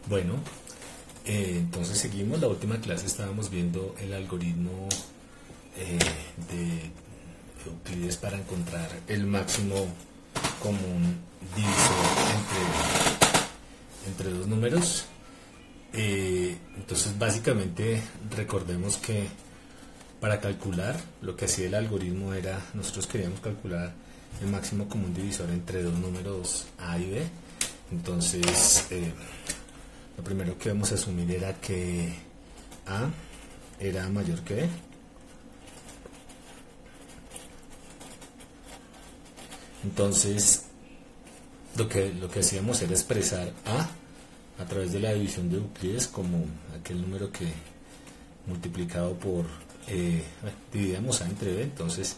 Bueno, entonces seguimos. La última clase estábamos viendo el algoritmo de Euclides para encontrar el máximo común divisor entre dos números. Entonces básicamente recordemos que para calcular lo que hacía el algoritmo era, nosotros queríamos calcular el máximo común divisor entre dos números A y B. Entonces lo primero que vamos a asumir era que A era mayor que B. Entonces lo que hacíamos era expresar a través de la división de Euclides como aquel número que multiplicado por dividíamos A entre B. Entonces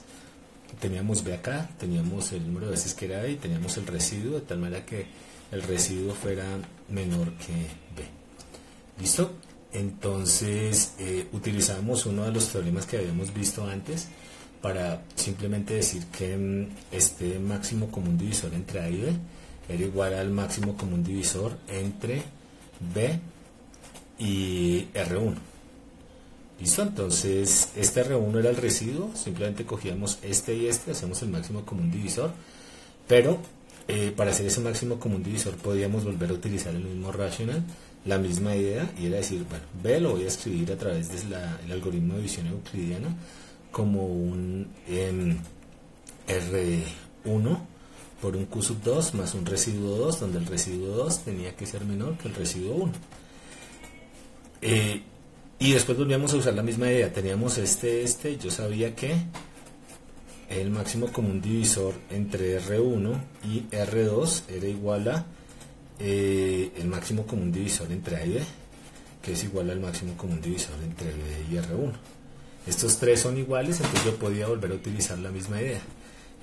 teníamos B acá, teníamos el número de veces que era B y teníamos el residuo, de tal manera que el residuo fuera menor que B. ¿Listo? Entonces utilizamos uno de los teoremas que habíamos visto antes para simplemente decir que este máximo común divisor entre A y B era igual al máximo común divisor entre B y R1. ¿Listo? Entonces este R1 era el residuo, simplemente cogíamos este y este, hacemos el máximo común divisor, pero para hacer ese máximo común divisor podíamos volver a utilizar el mismo rational, la misma idea, y era decir, bueno, B lo voy a escribir a través del algoritmo de división euclidiana como un R1 por un Q sub 2 más un residuo 2, donde el residuo 2 tenía que ser menor que el residuo 1. Y después volvíamos a usar la misma idea, teníamos yo sabía que el máximo común divisor entre R1 y R2 era igual a el máximo común divisor entre A y B, que es igual al máximo común divisor entre B y R1. Estos tres son iguales, entonces yo podía volver a utilizar la misma idea.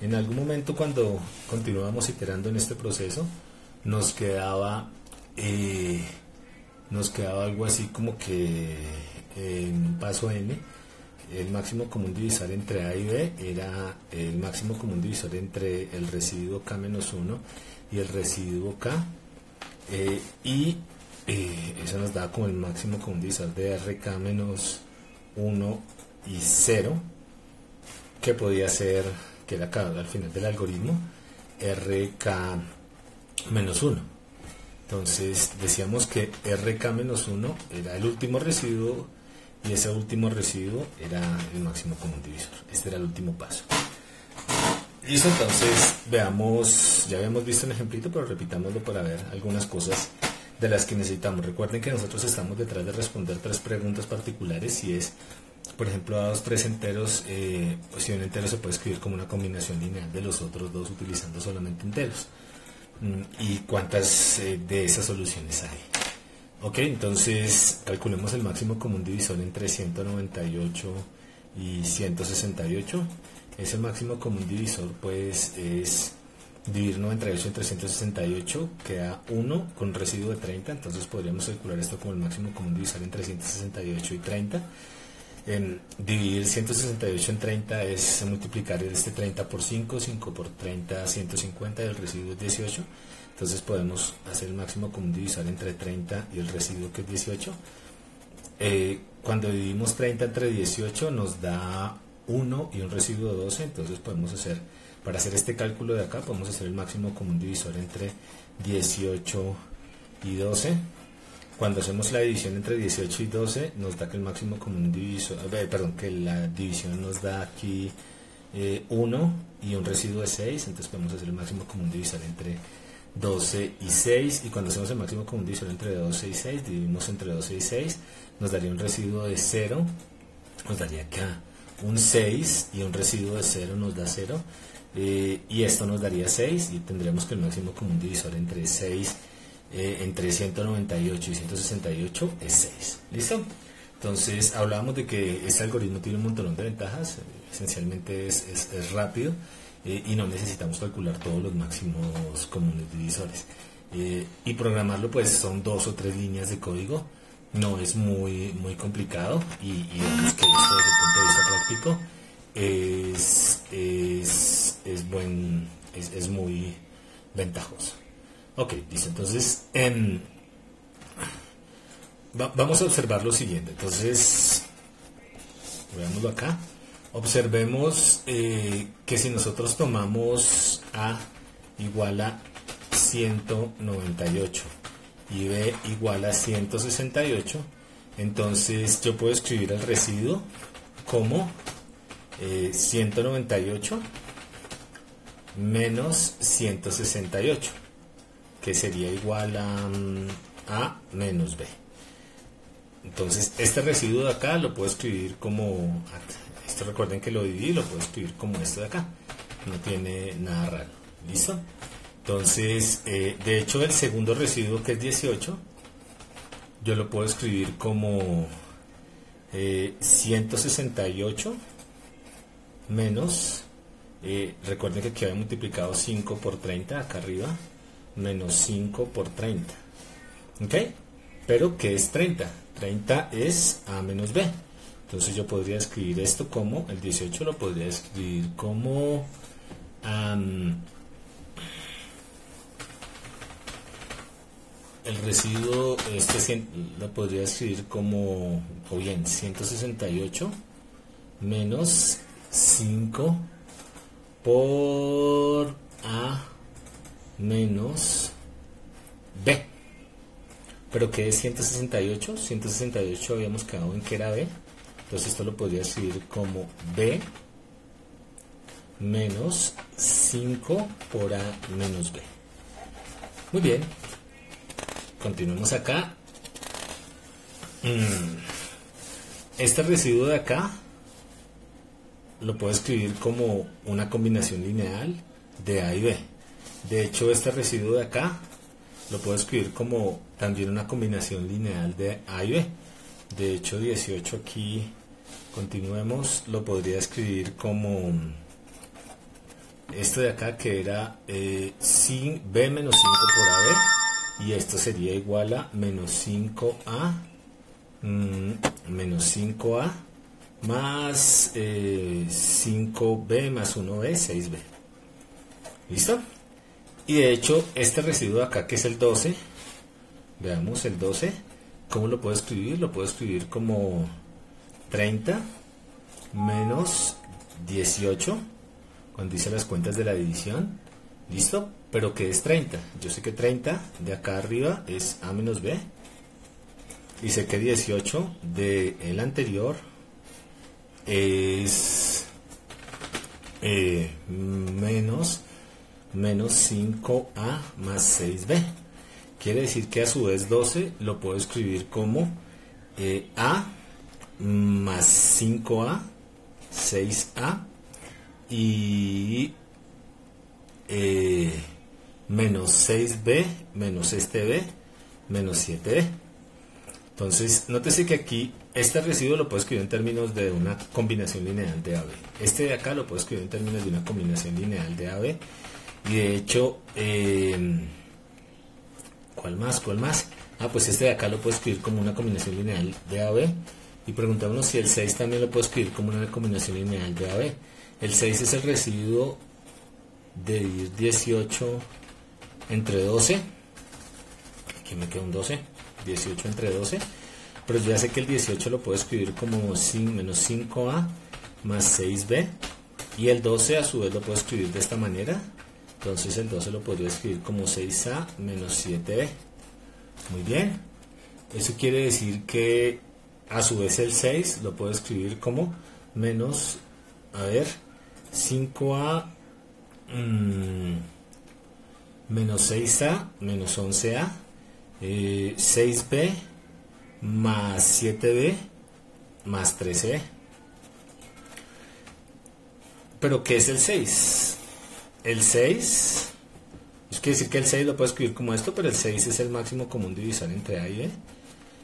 En algún momento, cuando continuábamos iterando en este proceso, nos quedaba algo así como que en un paso n el máximo común divisor entre A y B era el máximo común divisor entre el residuo K-1 y el residuo K, y eso nos da como el máximo común divisor de RK-1 y 0, que podía ser, que era acá al final del algoritmo, RK-1. Entonces decíamos que RK-1 era el último residuo y ese último residuo era el máximo común divisor. Este era el último paso. Listo, entonces veamos, ya habíamos visto un ejemplito, pero repitámoslo para ver algunas cosas de las que necesitamos. Recuerden que nosotros estamos detrás de responder tres preguntas particulares. Si es, por ejemplo, dados tres enteros, si un entero se puede escribir como una combinación lineal de los otros dos utilizando solamente enteros. ¿Y cuántas de esas soluciones hay? Ok, entonces calculemos el máximo común divisor entre 198 y 168. Ese máximo común divisor pues es dividir 98 entre 168, queda 1 con residuo de 30, entonces podríamos calcular esto como el máximo común divisor entre 168 y 30. Dividir 168 en 30 es multiplicar este 30 por 5, 5 por 30, 150, y el residuo es 18. Entonces podemos hacer el máximo común divisor entre 30 y el residuo, que es 18. Cuando dividimos 30 entre 18 nos da 1 y un residuo de 12, entonces podemos hacer, para hacer este cálculo de acá, podemos hacer el máximo común divisor entre 18 y 12. Cuando hacemos la división entre 18 y 12 nos da que el máximo común divisor, que la división nos da aquí 1 y un residuo de 6, entonces podemos hacer el máximo común divisor entre 12 y 6, y cuando hacemos el máximo común divisor entre 12 y 6, dividimos entre 12 y 6, nos daría un residuo de 0, nos daría acá un 6 y un residuo de 0 nos da 0, y esto nos daría 6, y tendríamos que el máximo común divisor entre 6 entre 198 y 168 es 6. ¿Listo? Entonces hablábamos de que este algoritmo tiene un montón de ventajas. Esencialmente es rápido, y no necesitamos calcular todos los máximos comunes divisores, y programarlo pues son 2 o 3 líneas de código, no es muy complicado, y digamos que esto desde el punto de vista práctico es muy ventajoso. Ok, listo. Entonces vamos a observar lo siguiente. Entonces, veámoslo acá. Observemos que si nosotros tomamos A igual a 198 y B igual a 168, entonces yo puedo escribir el residuo como 198 menos 168, que sería igual a menos B. Entonces este residuo de acá lo puedo escribir como, esto recuerden que lo dividí, lo puedo escribir como esto de acá, no tiene nada raro. ¿Listo? Entonces, de hecho el segundo residuo, que es 18, yo lo puedo escribir como 168 menos, recuerden que aquí había multiplicado 5 por 30 acá arriba, menos 5 por 30. ¿Ok? Pero ¿qué es 30? 30 es A menos B. Entonces yo podría escribir esto como, el 18 lo podría escribir como el residuo, lo podría escribir como, o bien, 168 menos 5 por A menos B. ¿Pero qué es 168? 168 habíamos quedado en que era B. Entonces esto lo podría escribir como B menos 5 por A menos B. Muy bien. Continuemos acá. Este residuo de acá lo puedo escribir como una combinación lineal de A y B. De hecho, este residuo de acá lo puedo escribir como también una combinación lineal de A y B. De hecho, 18 aquí, continuemos, lo podría escribir como esto de acá, que era B menos 5 por AB, y esto sería igual a menos 5A más 5B más 1B, 6B. ¿Listo? Y de hecho, este residuo de acá, que es el 12, veamos el 12, ¿cómo lo puedo escribir? Lo puedo escribir como 30 menos 18, cuando hice las cuentas de la división. ¿Listo? ¿Pero qué es 30? Yo sé que 30 de acá arriba es A menos B, y sé que 18 de el anterior es menos 5A más 6B. Quiere decir que a su vez 12 lo puedo escribir como A más 5A, 6A, y menos 6B menos este B menos 7B. Entonces, nótese que aquí este residuo lo puedo escribir en términos de una combinación lineal de AB. Este de acá lo puedo escribir en términos de una combinación lineal de AB. Y de hecho, ¿cuál más? Pues este de acá lo puedo escribir como una combinación lineal de AB. Y preguntémonos si el 6 también lo puedo escribir como una combinación lineal de AB. El 6 es el residuo de dividir 18 entre 12. Aquí me queda un 12. 18 entre 12. Pero yo ya sé que el 18 lo puedo escribir como menos 5A más 6B. Y el 12 a su vez lo puedo escribir de esta manera. Entonces el 12 lo podría escribir como 6A menos 7B. Muy bien. Eso quiere decir que a su vez el 6 lo puedo escribir como menos, 5A menos 6A menos 11A, 6B más 7B más 13B. ¿Pero qué es el 6? El 6, es quiere decir que el 6 lo puedo escribir como esto, pero el 6 es el máximo común divisor entre A y B.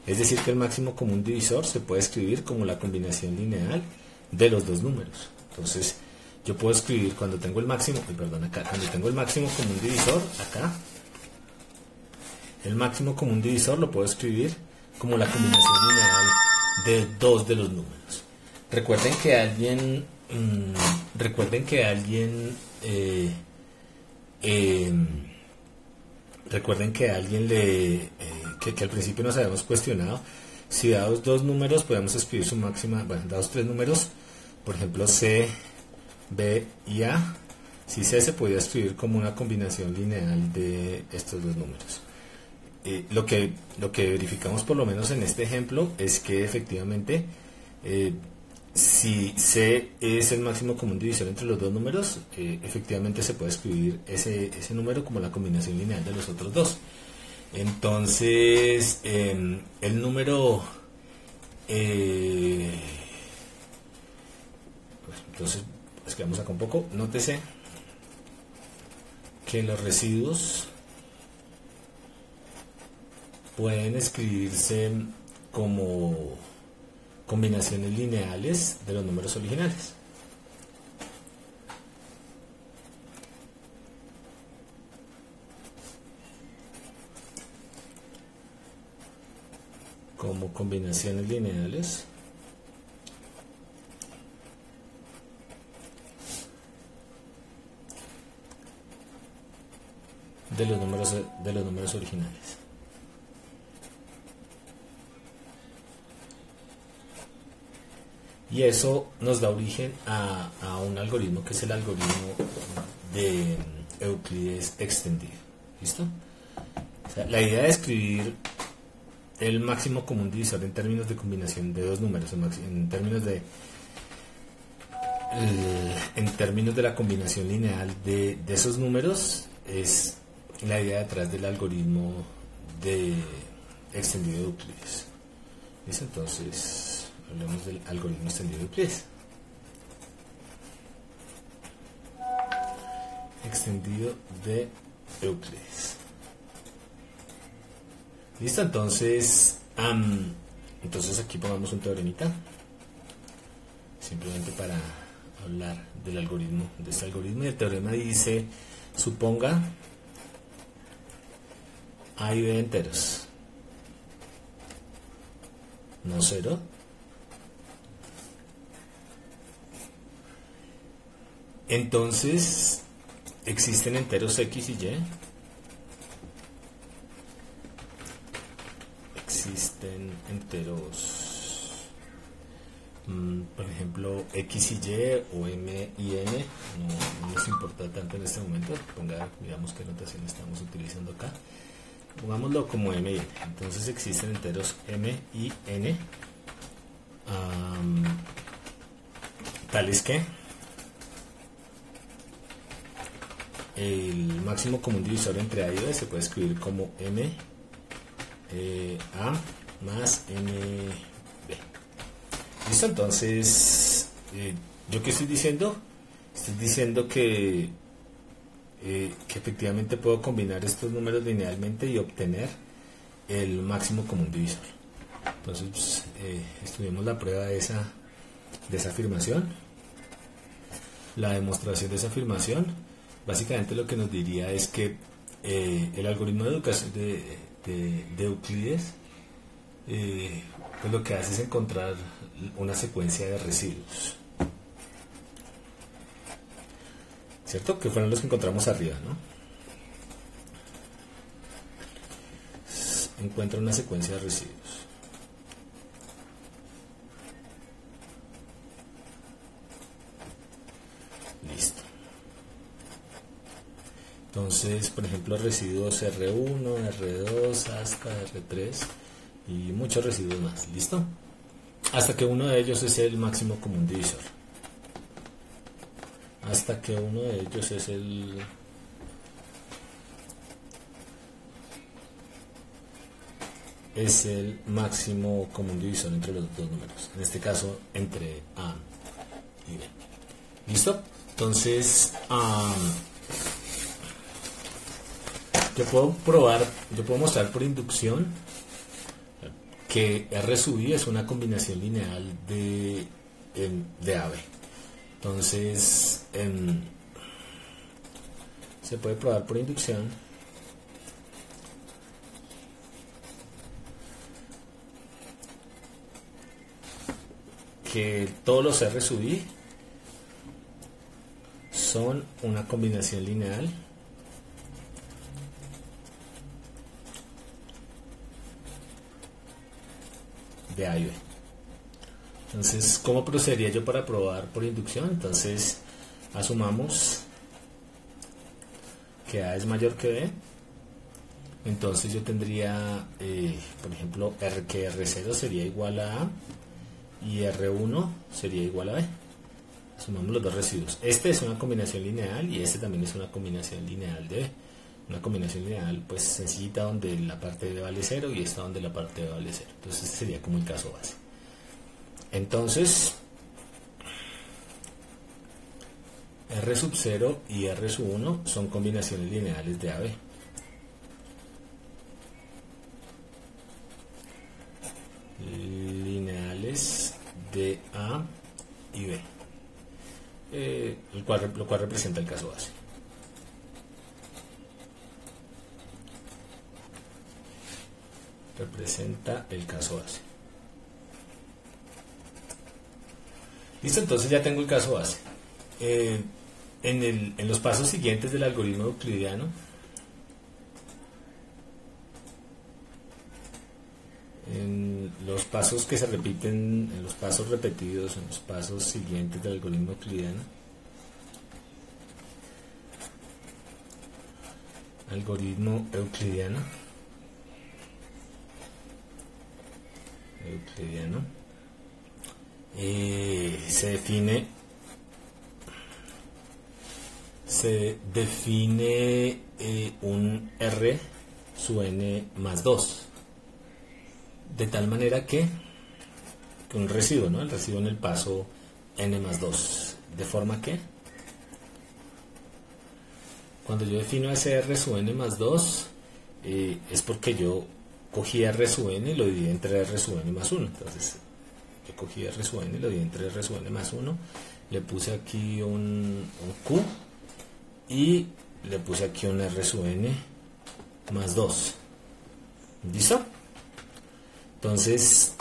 Es decir, que el máximo común divisor se puede escribir como la combinación lineal de los dos números. Entonces, yo puedo escribir cuando tengo el máximo, cuando tengo el máximo común divisor, acá, el máximo común divisor lo puedo escribir como la combinación lineal de dos de los números. Recuerden que alguien que al principio nos habíamos cuestionado. Si dados dos números podemos escribir su máxima, bueno, dados tres números, por ejemplo C, B y A, si C se podía escribir como una combinación lineal de estos dos números. Lo que verificamos por lo menos en este ejemplo es que efectivamente si C es el máximo común divisor entre los dos números, efectivamente se puede escribir ese número como la combinación lineal de los otros dos. Entonces el número entonces escribamos acá un poco. Nótese que los residuos pueden escribirse como combinaciones lineales de los números originales. Como combinaciones lineales de los números originales. Y eso nos da origen a un algoritmo que es el algoritmo de Euclides extendido. ¿Listo? O sea, la idea de escribir el máximo común divisor en términos de combinación de dos números, en términos de la combinación lineal de esos números, es la idea detrás del algoritmo de extendido de Euclides. ¿Listo? Entonces hablemos del algoritmo extendido de Euclides. Extendido de Euclides. Listo, entonces aquí pongamos un teoremita, simplemente para hablar del algoritmo, de este algoritmo. Y el teorema dice: suponga A y B enteros, no cero, entonces existen enteros X y Y. Existen enteros, por ejemplo, X y Y o M y N, no nos importa tanto en este momento. Digamos qué notación estamos utilizando acá. Pongámoslo como M y N. Entonces existen enteros M y N, tales que el máximo común divisor entre A y B se puede escribir como M A más NB. ¿Listo? Entonces, ¿yo qué estoy diciendo? Estoy diciendo que efectivamente puedo combinar estos números linealmente y obtener el máximo común divisor. Entonces, pues, estudiemos la prueba de esa afirmación. La demostración de esa afirmación, básicamente lo que nos diría es que el algoritmo de educación de Euclides pues lo que hace es encontrar una secuencia de residuos, ¿cierto? Que fueron los que encontramos arriba, ¿no? Encuentra una secuencia de residuos. Listo. Entonces, por ejemplo, residuos R1, R2 hasta R3 y muchos residuos más. ¿Listo? Hasta que uno de ellos es el máximo común divisor. Hasta que uno de ellos es el máximo común divisor entre los dos números. En este caso, entre A y B. ¿Listo? Entonces, yo puedo mostrar por inducción que R sub I es una combinación lineal de AB. Entonces, se puede probar por inducción que todos los R sub I son una combinación lineal de A y B. Entonces, ¿cómo procedería yo para probar por inducción? Entonces, asumamos que A es mayor que B. Entonces yo tendría, por ejemplo, que R0 sería igual a A y R1 sería igual a B. Sumamos los dos residuos. Este es una combinación lineal y este también es una combinación lineal de B. Una combinación lineal pues sencillita donde la parte de B vale 0 y esta donde la parte de B vale 0. Entonces este sería como el caso base. Entonces R sub 0 y R sub 1 son combinaciones lineales de AB. Lineales de A y B, lo cual representa el caso base. Representa el caso base. Listo, entonces ya tengo el caso base. En los pasos siguientes del algoritmo euclidiano, en los pasos que se repiten, en los pasos repetidos, en los pasos siguientes del algoritmo euclidiano, se define un R sub n más 2, de tal manera que un residuo, ¿no? El residuo en el paso n más 2, de forma que cuando yo defino ese R sub n más 2 es porque yo cogí R sub n y lo dividí entre R sub n más 1. Entonces yo cogí R sub n y lo dividí entre R sub n más 1, le puse aquí un Q y le puse aquí un R sub n más 2. ¿Listo? Entonces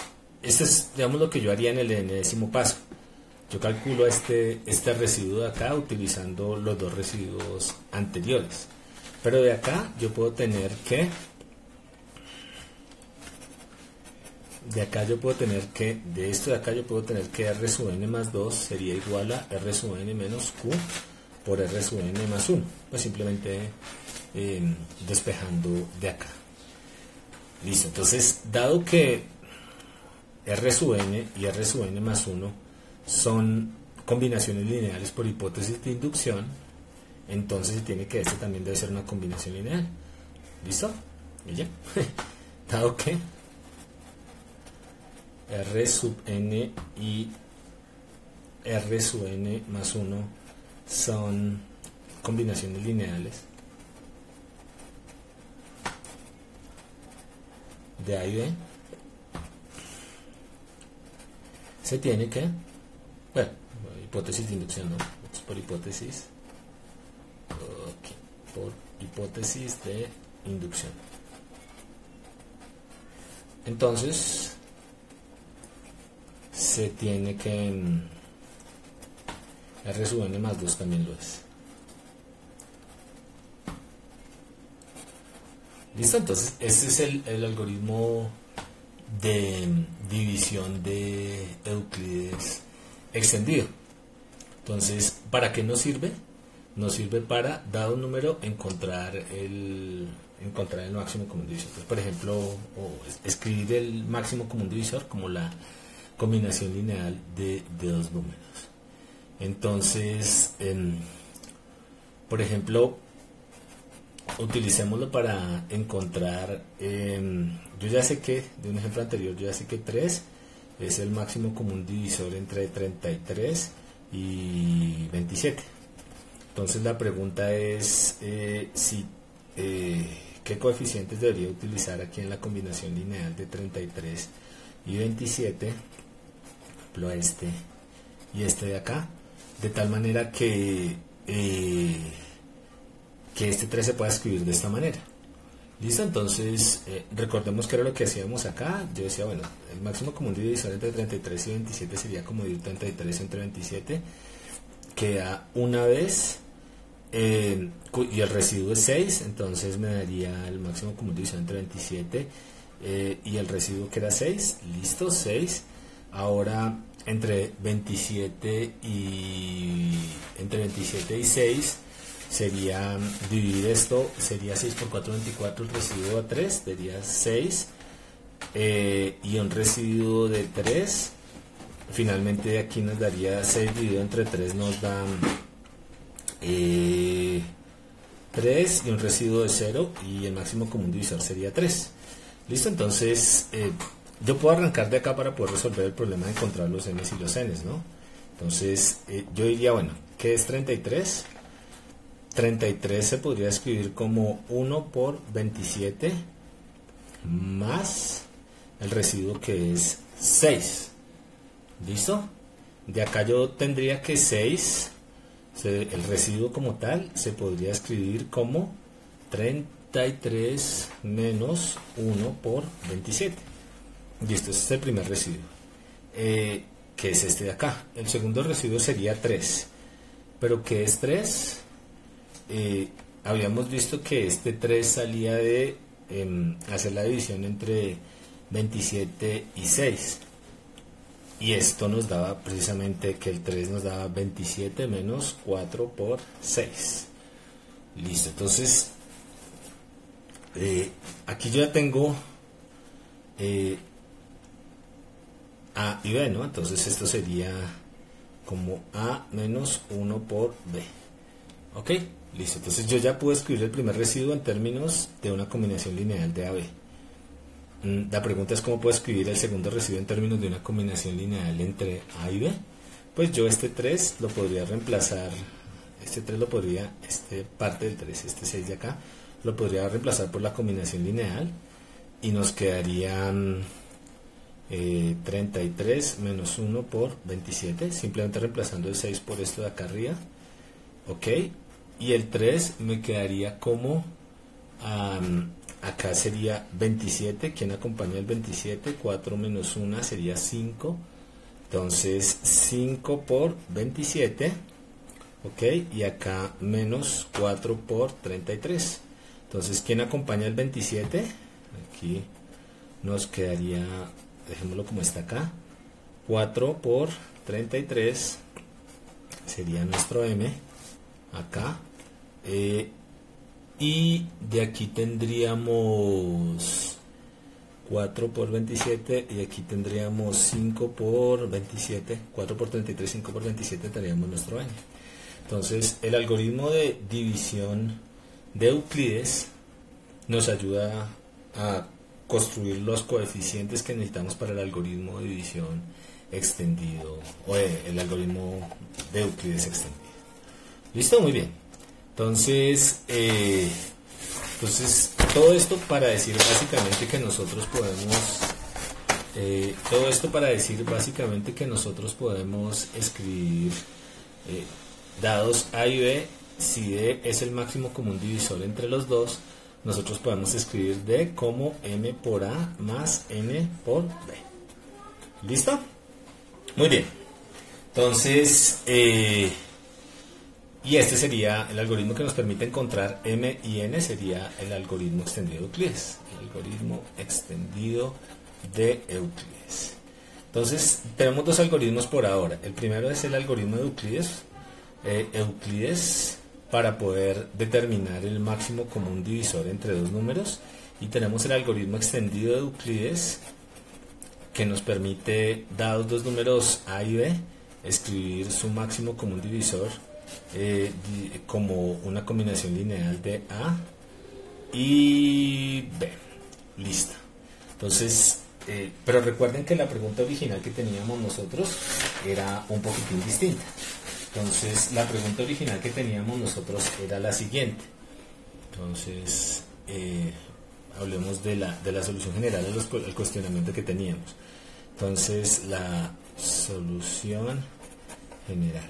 esto es, digamos, lo que yo haría en el enésimo paso. Yo calculo este residuo de acá utilizando los dos residuos anteriores, pero de acá yo puedo tener que de esto de acá yo puedo tener que R sub n más 2 sería igual a R sub n menos Q por R sub n más 1, pues simplemente despejando de acá. Listo, entonces dado que R sub n y R sub n más 1 son combinaciones lineales por hipótesis de inducción, entonces se tiene que este también debe ser una combinación lineal. ¿Listo? Y ya. Dado que R sub n y R sub n más 1 son combinaciones lineales de A y B, se tiene que, bueno, hipótesis de inducción, ¿no? Es por hipótesis, por hipótesis de inducción. Entonces se tiene que R sub n más 2 también lo es. ¿Listo? Entonces este es el algoritmo de división de Euclides extendido. Entonces, ¿para qué nos sirve? Nos sirve para, dado un número, encontrar el máximo común divisor. Entonces, por ejemplo, escribir el máximo común divisor como la combinación lineal de dos números. Entonces, por ejemplo, utilicémoslo para encontrar, yo ya sé que, de un ejemplo anterior, yo ya sé que 3 es el máximo común divisor entre 33 y 27. Entonces la pregunta es qué coeficientes debería utilizar aquí en la combinación lineal de 33 y 27, por ejemplo este y este de acá, de tal manera que este 3 se pueda escribir de esta manera. ¿Listo? Entonces, recordemos que era lo que hacíamos acá. Yo decía, bueno, el máximo común divisor entre 33 y 27 sería como dividir 33 entre 27, queda una vez, y el residuo es 6, entonces me daría el máximo común divisor entre 27 y el residuo que era 6, listo, 6. Ahora entre 27 y 6 sería, dividir esto, sería 6 por 4, 24, el residuo a 3, sería 6, y un residuo de 3, finalmente aquí nos daría 6 dividido entre 3, nos da 3 y un residuo de 0, y el máximo común divisor sería 3. Listo, entonces yo puedo arrancar de acá para poder resolver el problema de encontrar los m's y los n's, ¿no? Entonces yo diría, bueno, ¿qué es 33? 33 se podría escribir como 1 por 27 más el residuo que es 6. ¿Listo? De acá yo tendría que 6, el residuo como tal, se podría escribir como 33 menos 1 por 27. Y esto es el primer residuo, que es este de acá. El segundo residuo sería 3. ¿Pero qué es 3? Habíamos visto que este 3 salía de hacer la división entre 27 y 6. Y esto nos daba precisamente que el 3 nos daba 27 menos 4 por 6. Listo, entonces aquí yo ya tengo A y B, ¿no? Entonces esto sería como A menos 1 por B. ¿Ok? Listo, entonces yo ya puedo escribir el primer residuo en términos de una combinación lineal de AB. La pregunta es cómo puedo escribir el segundo residuo en términos de una combinación lineal entre A y B. Pues yo este 3 lo podría reemplazar, parte del 3, este 6 de acá, lo podría reemplazar por la combinación lineal y nos quedarían 33 menos 1 por 27, simplemente reemplazando el 6 por esto de acá arriba. Ok, y el 3 me quedaría como acá sería 27. ¿Quién acompaña el 27? 4 menos 1 sería 5. Entonces 5 por 27. Ok, y acá menos 4 por 33. Entonces, ¿quién acompaña el 27? Aquí nos quedaría, dejémoslo como está acá, 4 por 33 sería nuestro M acá. Y de aquí tendríamos 4 por 27 y aquí tendríamos 5 por 27, 4 por 33, 5 por 27 tendríamos nuestro N. Entonces el algoritmo de división de Euclides nos ayuda a construir los coeficientes que necesitamos para el algoritmo de división extendido, o el algoritmo de Euclides extendido. ¿Listo? Muy bien. Entonces todo esto para decir básicamente que nosotros podemos escribir dados A y B, si D es el máximo común divisor entre los dos, nosotros podemos escribir D como M por A más N por B. ¿Listo? Muy bien. Entonces y este sería el algoritmo que nos permite encontrar M y N, sería el algoritmo extendido de Euclides. El algoritmo extendido de Euclides. Entonces, tenemos dos algoritmos por ahora. El primero es el algoritmo de Euclides. Euclides para poder determinar el máximo común divisor entre dos números. Y tenemos el algoritmo extendido de Euclides que nos permite, dados dos números A y B, escribir su máximo común divisor como una combinación lineal de A y B. Listo. Entonces, pero recuerden que la pregunta original que teníamos nosotros era un poquitín distinta. Entonces, la pregunta original que teníamos nosotros era la siguiente. Entonces, hablemos de la solución general al cuestionamiento que teníamos. Entonces, la solución general.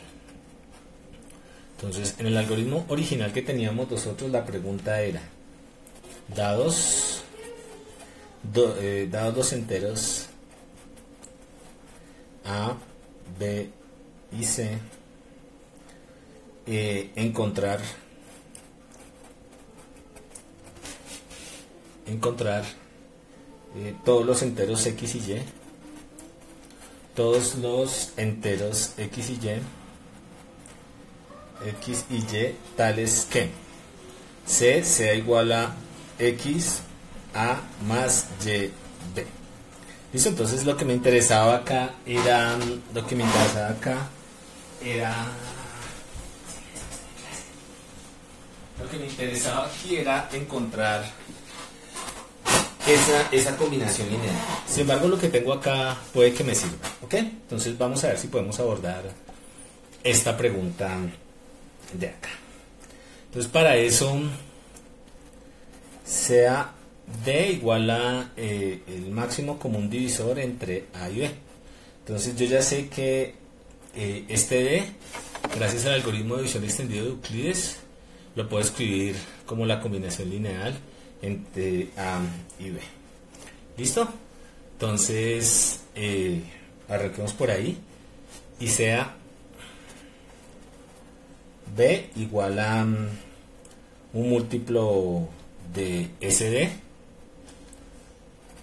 Entonces, en el algoritmo original que teníamos nosotros, la pregunta era, dados dos enteros A, B y C, encontrar todos los enteros x y y, todos los enteros x y tales que c sea igual a x a más y b. ¿Listo? Entonces lo que me interesaba acá era encontrar esa combinación lineal. Sin embargo, lo que tengo acá puede que me sirva, ¿ok? Entonces vamos a ver si podemos abordar esta pregunta de acá. Entonces para eso, sea D igual a el máximo común divisor entre A y B. Entonces yo ya sé que este D, gracias al algoritmo de división extendido de Euclides, lo puedo escribir como la combinación lineal entre A y B. ¿Listo? Entonces arranquemos por ahí y sea B igual a un múltiplo de SD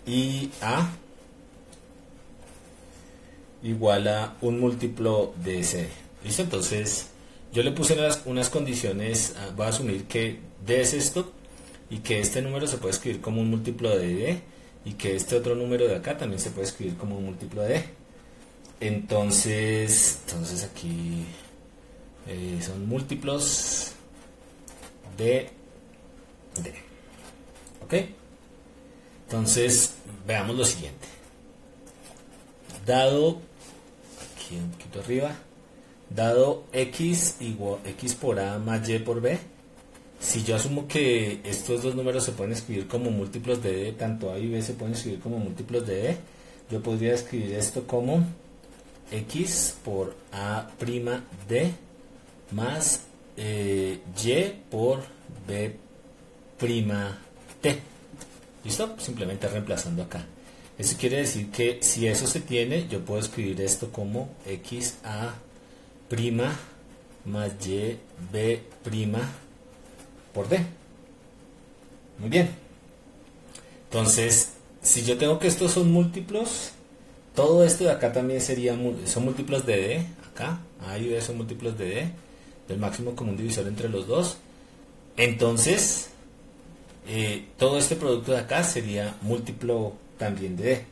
y A igual a un múltiplo de SD. ¿Listo? Entonces yo le puse unas condiciones. Voy a asumir que D es esto y que este número se puede escribir como un múltiplo de D y que este otro número de acá también se puede escribir como un múltiplo de D. Entonces aquí son múltiplos de D. ¿Ok? Entonces veamos lo siguiente. Dado, aquí un poquito arriba, dado x igual x por a más y por b, si yo asumo que estos dos números se pueden escribir como múltiplos de d, tanto a y b se pueden escribir como múltiplos de d, yo podría escribir esto como x por a' d más y por b' t. ¿Listo? Simplemente reemplazando acá. Eso quiere decir que si eso se tiene, yo puedo escribir esto como x a' más y b' por d. Muy bien. Entonces, si yo tengo que estos son múltiplos, todo esto de acá también son múltiplos de d. Acá, a y b son múltiplos de d, del máximo común divisor entre los dos. Entonces, todo este producto de acá sería múltiplo también de d.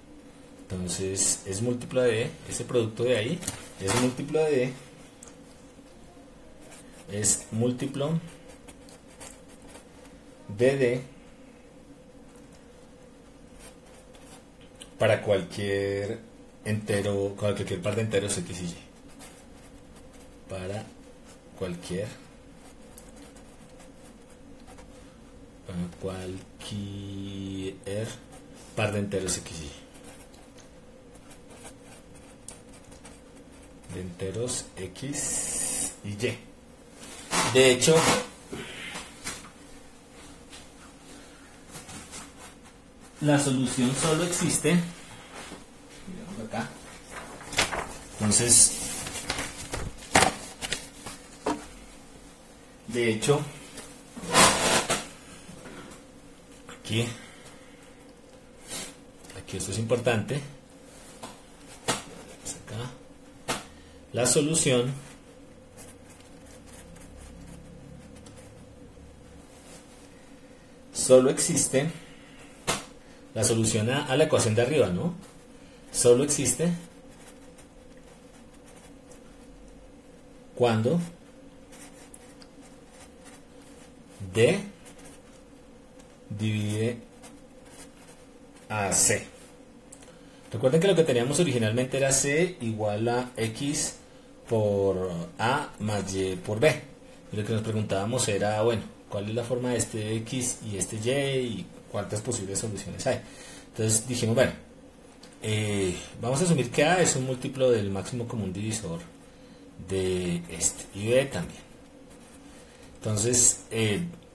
Entonces es múltiplo de d, ese producto de ahí es múltiplo de d, es múltiplo de d para cualquier par de enteros x y y, para cualquier par de enteros x y y, de enteros x y y. De hecho, la solución solo existe, miramos acá. Entonces, de hecho, aquí esto es importante. Acá. La solución solo existe, la solución a la ecuación de arriba, ¿no? Solo existe cuando D divide a C. Recuerden que lo que teníamos originalmente era C igual a X por A más Y por B. Y lo que nos preguntábamos era, bueno, ¿cuál es la forma de este X y este Y y cuántas posibles soluciones hay? Entonces dijimos, bueno, vamos a asumir que A es un múltiplo del máximo común divisor de este y B también. Entonces,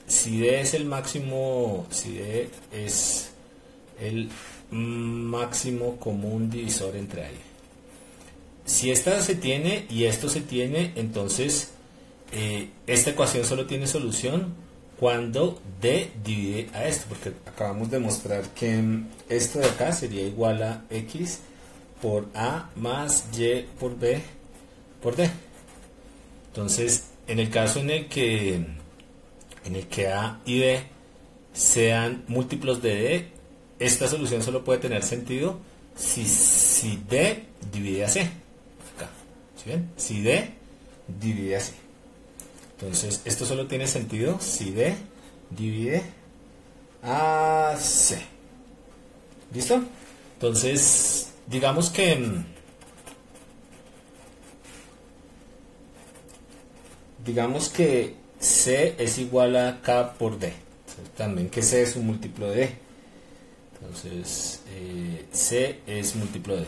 si D es el máximo, si D es el máximo común divisor entre A y B, si esta se tiene y esto se tiene, entonces esta ecuación solo tiene solución cuando D divide a esto, porque acabamos de mostrar que esto de acá sería igual a X por A más Y por B por D. Entonces, en el caso en el que A y B sean múltiplos de D, esta solución solo puede tener sentido si D divide a C. Acá, ¿sí ven? Si D divide a C. Entonces, esto solo tiene sentido si D divide a C. ¿Listo? Entonces, digamos que C es igual a K por D. También que C es un múltiplo de D. Entonces, C es múltiplo de D.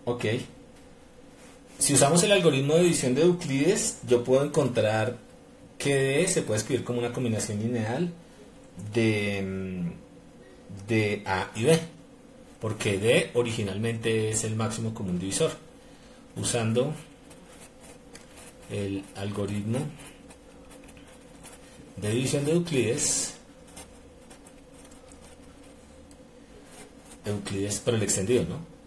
Ok. Si usamos el algoritmo de división de Euclides, yo puedo encontrar que D se puede escribir como una combinación lineal de A y B, porque D originalmente es el máximo común divisor. Usando el algoritmo de división de Euclides, pero el extendido, ¿no?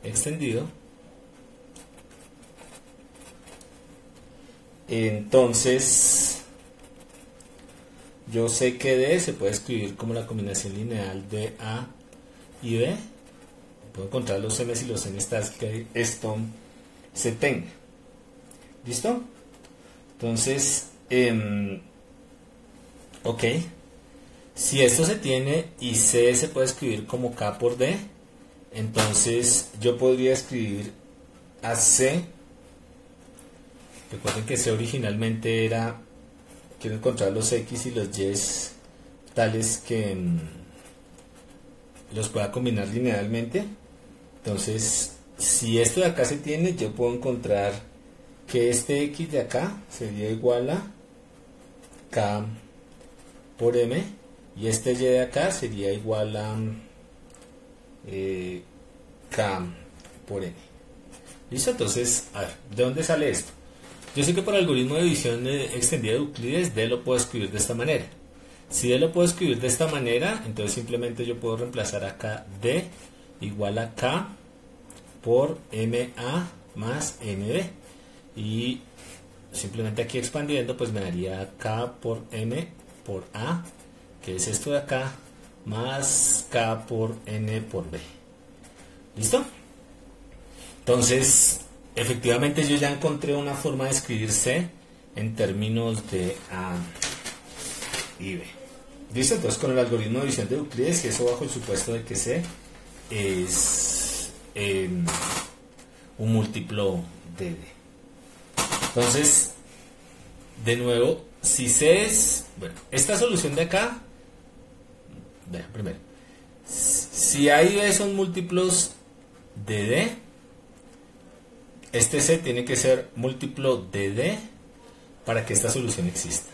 Extendido. Entonces, yo sé que D se puede escribir como la combinación lineal de A y B. Puedo encontrar los M's y los N's tales que esto se tenga. ¿Listo? Entonces, ok. Si esto se tiene y C se puede escribir como K por D, entonces yo podría escribir a C. Recuerden que C originalmente era, quiero encontrar los X y los Y tales que los pueda combinar linealmente. Entonces, si esto de acá se tiene, yo puedo encontrar que este X de acá sería igual a K por M y este Y de acá sería igual a K por N. ¿Listo? Entonces, a ver, ¿de dónde sale esto? Yo sé que por el algoritmo de división extendida de Euclides, D lo puedo escribir de esta manera. Si D lo puedo escribir de esta manera, entonces simplemente yo puedo reemplazar acá D igual a K por MA más MB. Y simplemente aquí expandiendo, pues me daría K por M por A, que es esto de acá, más K por N por B. ¿Listo? Entonces, efectivamente yo ya encontré una forma de escribir C en términos de A y B. ¿Listo? Entonces con el algoritmo de división de Euclides, y eso bajo el supuesto de que C es un múltiplo de D. Entonces, de nuevo, si C es, bueno, esta solución de acá, vean primero, si A y B son múltiplos de D, este C tiene que ser múltiplo de D para que esta solución exista.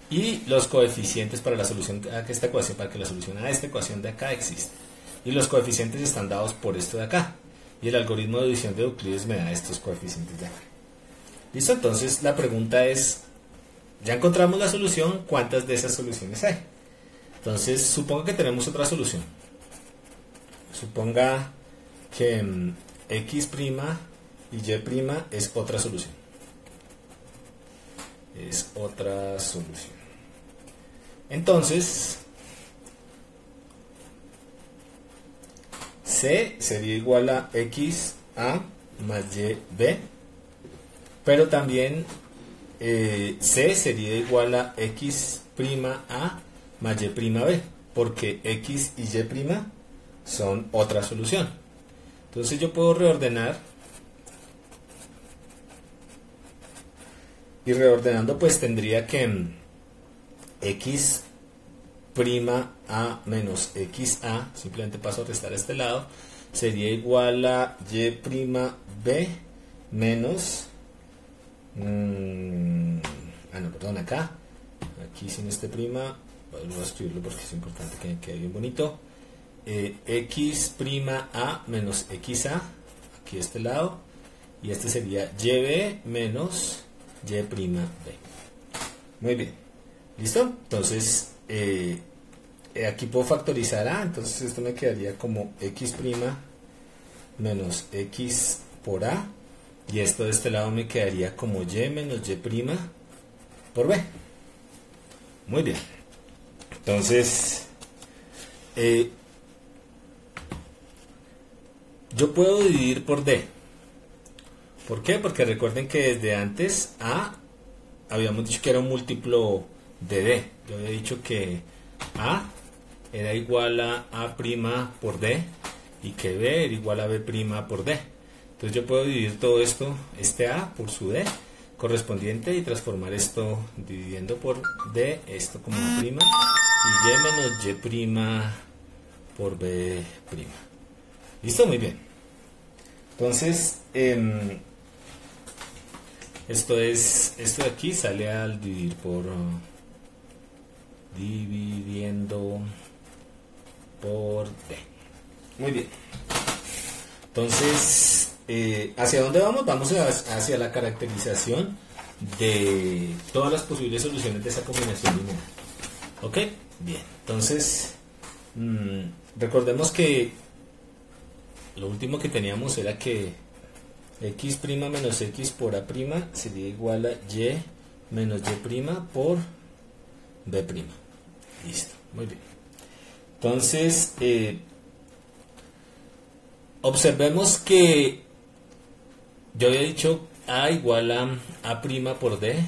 Y los coeficientes para la solución a esta ecuación, para que la solución a esta ecuación de acá exista. Y los coeficientes están dados por esto de acá. Y el algoritmo de división de Euclides me da estos coeficientes de acá. ¿Listo? Entonces la pregunta es, ya encontramos la solución, ¿cuántas de esas soluciones hay? Entonces supongo que tenemos otra solución. Suponga que X' y Y' es otra solución. Es otra solución. Entonces, C sería igual a XA más YB, pero también C sería igual a X'A más Y'B, porque X y Y' son otra solución. Entonces yo puedo reordenar, y reordenando pues tendría que X' A menos XA, simplemente paso a restar a este lado, sería igual a Y'B menos aquí sin este prima, voy a escribirlo porque es importante que quede bien bonito, x' a menos xa, aquí de este lado, y este sería yb menos y'. Muy bien, ¿listo? Entonces, aquí puedo factorizar a, entonces esto me quedaría como x' menos x por a, y esto de este lado me quedaría como y menos y' por b. Muy bien, entonces yo puedo dividir por d. ¿Por qué? Porque recuerden que desde antes a habíamos dicho que era un múltiplo de d. Yo había dicho que a era igual a a' por d y que b era igual a b' por d. Entonces yo puedo dividir todo esto, este a por su d correspondiente, y transformar esto dividiendo por d, esto como a' y y menos y' por b'. ¿Listo? Muy bien. Entonces, esto de aquí sale al dividir por dividiendo por d. Muy bien. Entonces, ¿hacia dónde vamos? Vamos hacia la caracterización de todas las posibles soluciones de esa combinación lineal. ¿Ok? Bien. Entonces, recordemos que lo último que teníamos era que x' menos x por a' sería igual a y menos y' por b'. Listo, muy bien. Entonces, observemos que yo había dicho a igual a a' por d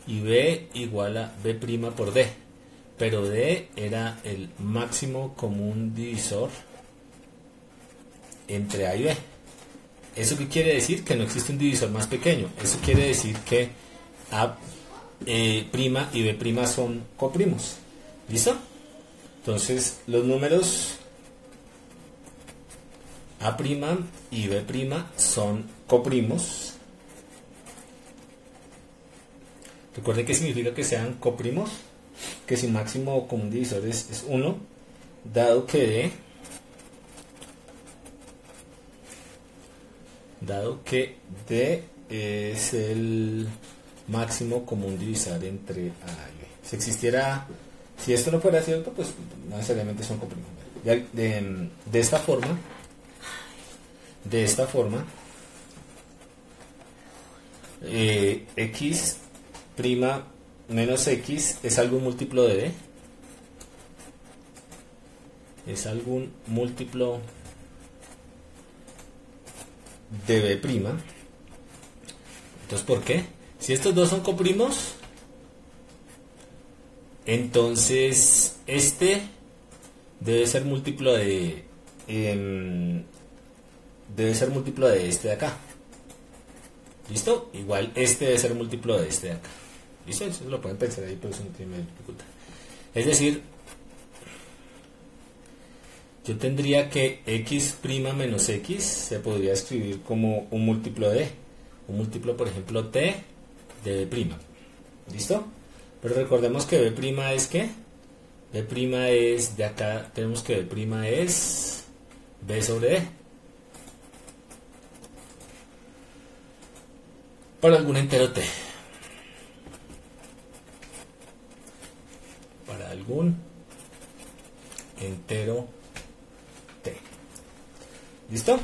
y b igual a b' por d, pero d era el máximo común divisor entre a y b. ¿Eso qué quiere decir? Que no existe un divisor más pequeño. Eso quiere decir que a' y b' son coprimos. ¿Listo? Entonces los números a' y b' son coprimos. Recuerden que significa que sean coprimos, que su máximo común divisor es 1, dado que D es el máximo común divisor entre A y B. Si esto no fuera cierto, pues no necesariamente son coprimos. De esta forma, x' menos x es algún múltiplo de D. Es algún múltiplo de B'. Entonces, ¿por qué? Si estos dos son coprimos, entonces este debe ser múltiplo de este de acá. ¿Listo? Igual este debe ser múltiplo de este de acá. ¿Listo? Eso lo pueden pensar ahí, pero eso no tiene dificultad. Es decir, yo tendría que x' menos x se podría escribir como un múltiplo de, un múltiplo, por ejemplo, t de b'. ¿Listo? Pero recordemos que b' es ¿qué? B' es, de acá tenemos que b' es b sobre d. Para algún entero t. Para algún entero t. ¿Listo?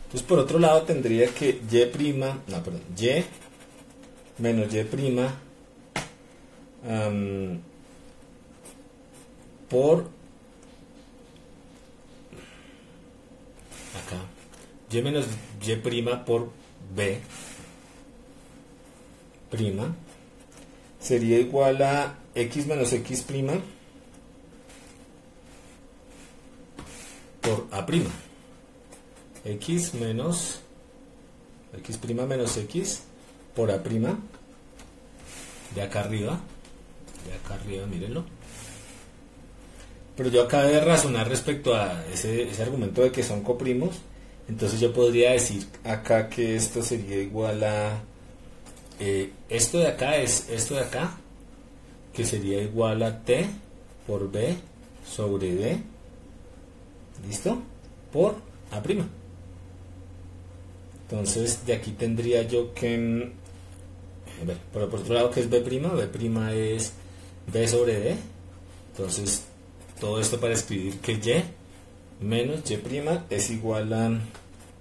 Entonces, por otro lado, tendría que y' menos y' por acá, y menos y' por b' sería igual a x menos x' por a'. X menos x por a', de acá arriba, mírenlo. Pero yo acabé de razonar respecto a ese argumento de que son coprimos. Entonces yo podría decir acá que esto sería igual a esto de acá es esto de acá, que sería igual a t por b sobre d ¿Listo? Por A'. Entonces de aquí tendría yo que, por otro lado, que es B', B' es B sobre D. Entonces todo esto para escribir que Y menos Y' es igual a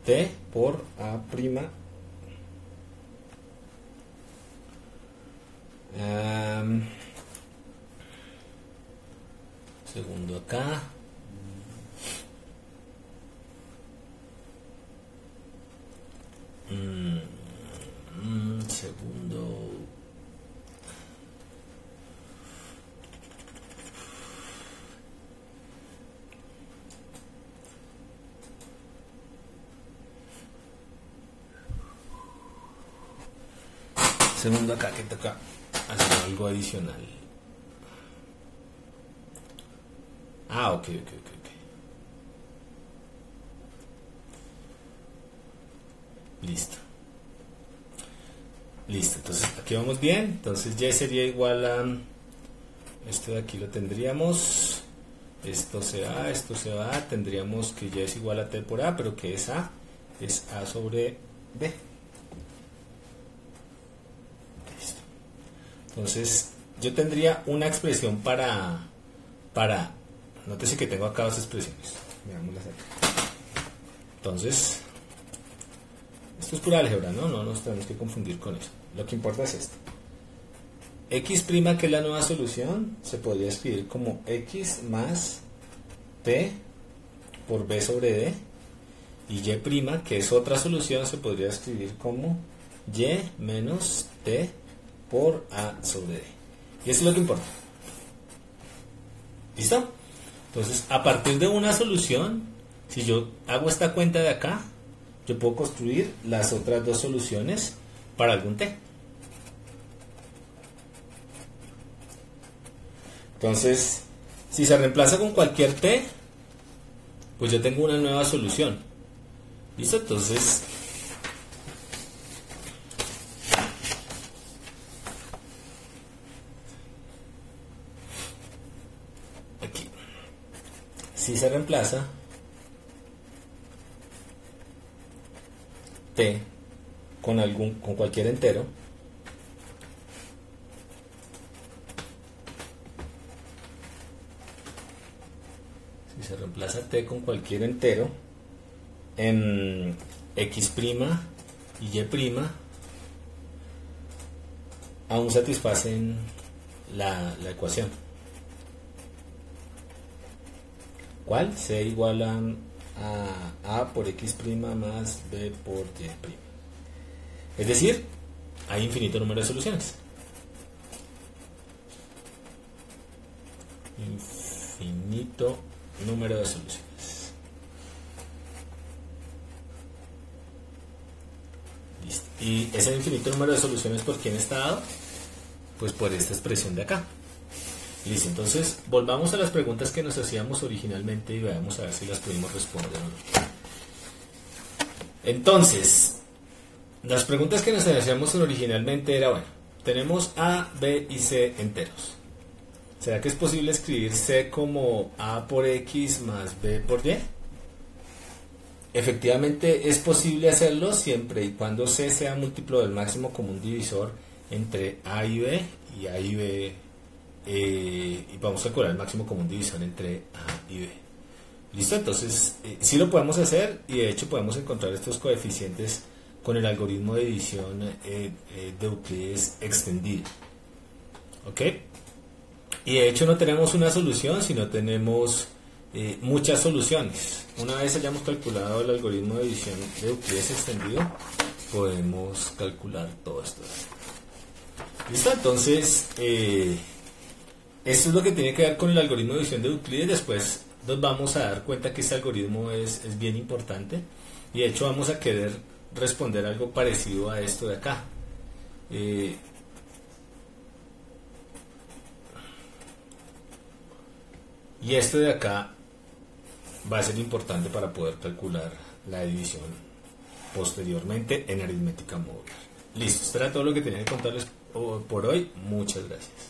T por A'. Segundo acá. Segundo. Segundo acá que toca hacer algo adicional. Ok. Listo, entonces aquí vamos bien. Entonces Y sería igual a esto de aquí, lo tendríamos, esto se va, tendríamos que Y es igual a T por A, pero que es A sobre B. Listo. Entonces yo tendría una expresión para nótese que tengo acá dos expresiones, veámoslas aquí. Entonces esto es pura álgebra, ¿no? No nos tenemos que confundir con eso. Lo que importa es esto. X', que es la nueva solución, se podría escribir como X más T por B sobre D. Y Y', que es otra solución, se podría escribir como Y menos T por A sobre D. Y eso es lo que importa. ¿Listo? Entonces, a partir de una solución, si yo hago esta cuenta de acá, yo puedo construir las otras dos soluciones para algún T. Entonces, si se reemplaza con cualquier T, pues yo tengo una nueva solución. ¿Listo? Entonces, aquí, si se reemplaza T con cualquier entero, si se reemplaza T con cualquier entero en X' y Y', aún satisfacen la ecuación. ¿Cuál? C igual a A por X' más B por Y'. Es decir, hay infinito número de soluciones. Infinito número de soluciones. Listo. ¿Y ese infinito número de soluciones por quién está dado? Pues por esta expresión de acá. Listo, entonces volvamos a las preguntas que nos hacíamos originalmente y veamos a ver si las pudimos responder o no. Entonces, las preguntas que nos hacíamos originalmente era, bueno, tenemos A, B y C enteros. ¿Será que es posible escribir C como A por X más B por Y? Efectivamente es posible hacerlo siempre y cuando C sea múltiplo del máximo común divisor entre A y B, y A y B, y vamos a calcular el máximo común divisor entre A y B. ¿Listo? Entonces, sí lo podemos hacer, y de hecho podemos encontrar estos coeficientes con el algoritmo de división de Euclides extendido. ¿Ok? Y de hecho no tenemos una solución, sino tenemos muchas soluciones. Una vez hayamos calculado el algoritmo de división de Euclides extendido, podemos calcular todo esto. ¿Listo? Entonces, esto es lo que tiene que ver con el algoritmo de división de Euclides. Después nos vamos a dar cuenta que este algoritmo es bien importante, y de hecho vamos a querer responder algo parecido a esto de acá. Y esto de acá va a ser importante para poder calcular la división posteriormente en aritmética modular. Listo, esto era todo lo que tenía que contarles por hoy. Muchas gracias.